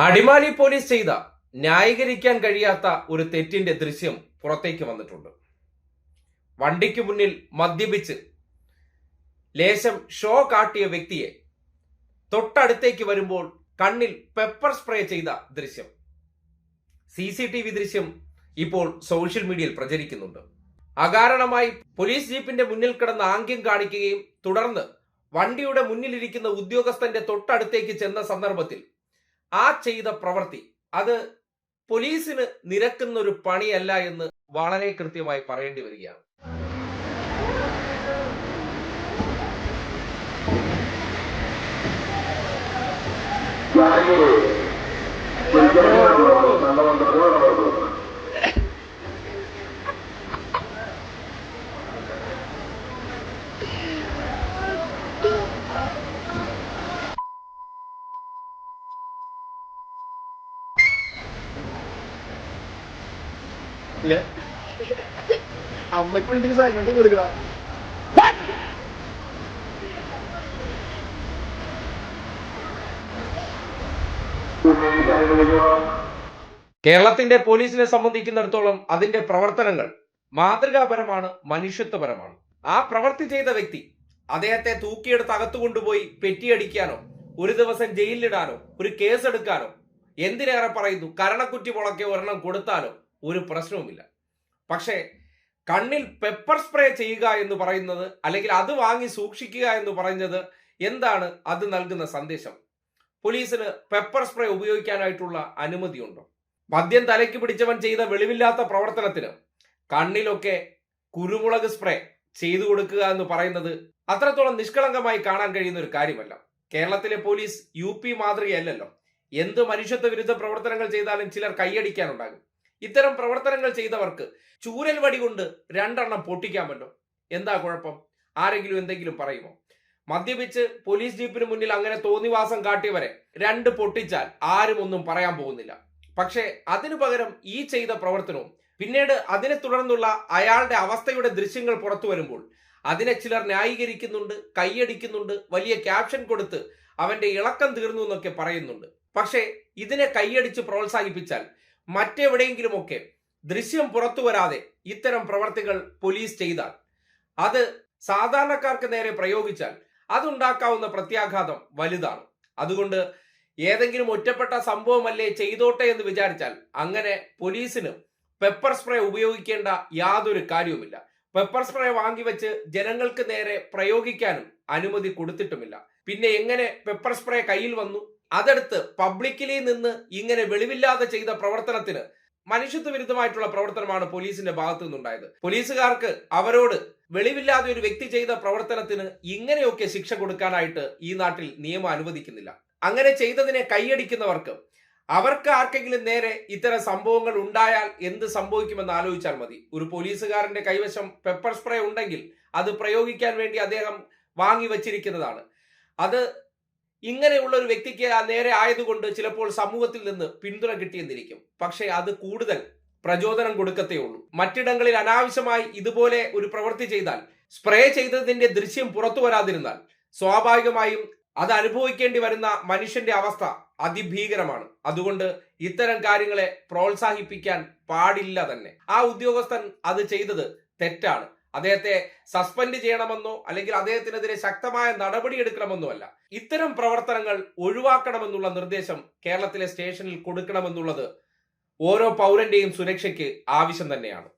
Adimali police ചെയ്ത ന്യായീകരിക്കാൻ കഴിയാത്ത ഒരു തെറ്റിന്റെ ദൃശ്യം പുറത്തേക്ക് വന്നിട്ടുണ്ട്. വണ്ടിക്ക് മുന്നിൽ മദ്യപിച്ച് ലേശം ഷോ കാട്ടിയ വ്യക്തിയെ തൊട്ടടുത്തേക്ക് വരുമ്പോൾ കണ്ണിൽ പെപ്പർ സ്പ്രേ ചെയ്ത ദൃശ്യം, CCTV ദൃശ്യം ഇപ്പോൾ സോഷ്യൽ മീഡിയയിൽ പ്രചരിക്കുന്നുണ്ട്. അകാരണമായി പോലീസ് ജീപ്പിന്റെ മുന്നിൽ കിടന്ന് ആംഗ്യം കാണിക്കുകയും തുടർന്ന് വണ്ടിയുടെ മുന്നിലിരിക്കുന്ന ഉദ്യോഗസ്ഥന്റെ തൊട്ടടുത്തേക്ക് ചെന്ന സന്ദർഭത്തിൽ ആ ചെയ്ത പ്രവൃത്തി അത് പോലീസിന് നിരക്കുന്ന ഒരു പണിയല്ല എന്ന് വളരെ കൃത്യമായി പറയേണ്ടി വരികയാണ്. അമ്മയ്ക്ക് വേണ്ടി സൈലന്റ് കൊടുക്കണം. കേരളത്തിന്റെ പോലീസിനെ സംബന്ധിക്കുന്നിടത്തോളം അതിന്റെ പ്രവർത്തനങ്ങൾ മാതൃകാപരമാണ്, മനുഷ്യത്വപരമാണ്. ആ പ്രവൃത്തി ചെയ്ത വ്യക്തി അദ്ദേഹത്തെ തൂക്കിയെടുത്ത് അകത്തു കൊണ്ടുപോയി പെറ്റിയടിക്കാനോ ഒരു ദിവസം ജയിലിലിടാനോ ഒരു കേസ് എടുക്കാനോ എന്തിനേറെ പറയുന്നു കരണക്കുറ്റി മുളക്കെ ഒരെണ്ണം കൊടുത്താലോ ഒരു പ്രശ്നവുമില്ല. പക്ഷേ കണ്ണിൽ പെപ്പർ സ്പ്രേ ചെയ്യുക എന്ന് പറയുന്നത്, അല്ലെങ്കിൽ അത് വാങ്ങി സൂക്ഷിക്കുക എന്ന് പറയുന്നത് എന്താണ്? അത് നൽകുന്ന സന്ദേശം. പോലീസിന് പെപ്പർ സ്പ്രേ ഉപയോഗിക്കാനായിട്ടുള്ള അനുമതിയുണ്ടോ? മദ്യം തലയ്ക്ക് പിടിച്ചവൻ ചെയ്ത വെളിവില്ലാത്ത പ്രവർത്തനത്തിന് കണ്ണിലൊക്കെ കുരുമുളക് സ്പ്രേ ചെയ്തു കൊടുക്കുക എന്ന് പറയുന്നത് അത്രത്തോളം നിഷ്കളങ്കമായി കാണാൻ കഴിയുന്ന ഒരു കാര്യമല്ല. കേരളത്തിലെ പോലീസ് UP മാതൃകയല്ലല്ലോ. എന്ത് മനുഷ്യത്വ വിരുദ്ധ പ്രവർത്തനങ്ങൾ ചെയ്താലും ചിലർ കൈയടിക്കാനുണ്ടാകും. ഇത്തരം പ്രവർത്തനങ്ങൾ ചെയ്തവർക്ക് ചൂരൽ വടി കൊണ്ട് 2 എണ്ണം പൊട്ടിക്കാമല്ലോ. എന്താ കുഴപ്പം? ആരെങ്കിലും എന്തെങ്കിലും പറയുമോ? മദ്യപിച്ച് പോലീസ് ജീപ്പിന് മുന്നിൽ അങ്ങനെ തോന്നിവാസം കാട്ടിയവരെ 2 പൊട്ടിച്ചാൽ ആരും ഒന്നും പറയാൻ പോകുന്നില്ല. പക്ഷേ അതിനു പകരം ഈ ചെയ്ത പ്രവർത്തനവും പിന്നീട് അതിനെ തുടർന്നുള്ള അയാളുടെ അവസ്ഥയുടെ ദൃശ്യങ്ങൾ പുറത്തു വരുമ്പോൾ അതിനെ ചിലർ ന്യായീകരിക്കുന്നുണ്ട്, കൈയടിക്കുന്നുണ്ട്, വലിയ ക്യാപ്ഷൻ കൊടുത്ത് അവന്റെ ഇളക്കം തീർന്നു എന്നൊക്കെ പറയുന്നുണ്ട്. പക്ഷേ ഇതിനെ കൈയടിച്ച് പ്രോത്സാഹിപ്പിച്ചാൽ മറ്റെവിടെയെങ്കിലുമൊക്കെ ദൃശ്യം പുറത്തു വരാതെ ഇത്തരം പ്രവർത്തികൾ പോലീസ് ചെയ്താൽ, അത് സാധാരണക്കാർക്ക് നേരെ പ്രയോഗിച്ചാൽ അതുണ്ടാക്കാവുന്ന പ്രത്യാഘാതം വലുതാണ്. അതുകൊണ്ട് ഏതെങ്കിലും ഒറ്റപ്പെട്ട സംഭവമല്ലേ ചെയ്തോട്ടെ എന്ന് വിചാരിച്ചാൽ അങ്ങനെ പോലീസിന് പെപ്പർ സ്പ്രേ ഉപയോഗിക്കേണ്ട യാതൊരു കാര്യവുമില്ല. പെപ്പർ സ്പ്രേ വാങ്ങിവെച്ച് ജനങ്ങൾക്ക് നേരെ പ്രയോഗിക്കാനും അനുമതി കൊടുത്തിട്ടുമില്ല. പിന്നെ എങ്ങനെ പെപ്പർ സ്പ്രേ കയ്യിൽ വന്നു? അതെടുത്ത് പബ്ലിക്കിലി നിന്ന് ഇങ്ങനെ വെളിവില്ലാതെ ചെയ്ത പ്രവർത്തനത്തിന് മനുഷ്യത്വ വിരുദ്ധമായിട്ടുള്ള പ്രവർത്തനമാണ് പോലീസിന്റെ ഭാഗത്തു നിന്നുണ്ടായത്. പോലീസുകാർക്ക് അവരോട് വെളിവില്ലാതെ ഒരു വ്യക്തി ചെയ്ത പ്രവർത്തനത്തിന് ഇങ്ങനെയൊക്കെ ശിക്ഷ കൊടുക്കാനായിട്ട് ഈ നാട്ടിൽ നിയമം അനുവദിക്കുന്നില്ല. അങ്ങനെ ചെയ്തതിനെ കൈയടിക്കുന്നവർക്ക് അവർക്ക് ആർക്കെങ്കിലും നേരെ ഇത്തരം സംഭവങ്ങൾ ഉണ്ടായാൽ എന്ത് സംഭവിക്കുമെന്ന് ആലോചിച്ചാൽ മതി. ഒരു പോലീസുകാരന്റെ കൈവശം പെപ്പർ സ്പ്രേ ഉണ്ടെങ്കിൽ അത് പ്രയോഗിക്കാൻ വേണ്ടി അദ്ദേഹം വാങ്ങി വച്ചിരിക്കുന്നതാണ്. അത് ഇങ്ങനെയുള്ള ഒരു വ്യക്തിക്ക് നേരെ ആയതുകൊണ്ട് ചിലപ്പോൾ സമൂഹത്തിൽ നിന്ന് പിന്തുണ കിട്ടിയെന്നിരിക്കും. പക്ഷേ അത് കൂടുതൽ പ്രചോദനം കൊടുക്കത്തേ ഉള്ളൂ. മറ്റിടങ്ങളിൽ അനാവശ്യമായി ഇതുപോലെ ഒരു പ്രവൃത്തി ചെയ്താൽ, സ്പ്രേ ചെയ്തതിന്റെ ദൃശ്യം പുറത്തു വരാതിരുന്നാൽ സ്വാഭാവികമായും അത് അനുഭവിക്കേണ്ടി വരുന്ന മനുഷ്യന്റെ അവസ്ഥ അതിഭീകരമാണ്. അതുകൊണ്ട് ഇത്തരം കാര്യങ്ങളെ പ്രോത്സാഹിപ്പിക്കാൻ പാടില്ല തന്നെ. ആ ഉദ്യോഗസ്ഥൻ അത് ചെയ്തത് തെറ്റാണ്. അദ്ദേഹത്തെ സസ്പെൻഡ് ചെയ്യണമെന്നോ അല്ലെങ്കിൽ അദ്ദേഹത്തിനെതിരെ ശക്തമായ നടപടി എടുക്കണമെന്നോ അല്ല. ഇത്തരം പ്രവർത്തനങ്ങൾ ഒഴിവാക്കണമെന്നുള്ള നിർദ്ദേശം കേരളത്തിലെ സ്റ്റേഷനിൽ കൊടുക്കണമെന്നുള്ളത് ഓരോ പൗരന്റെയും സുരക്ഷയ്ക്ക് ആവശ്യം തന്നെയാണ്.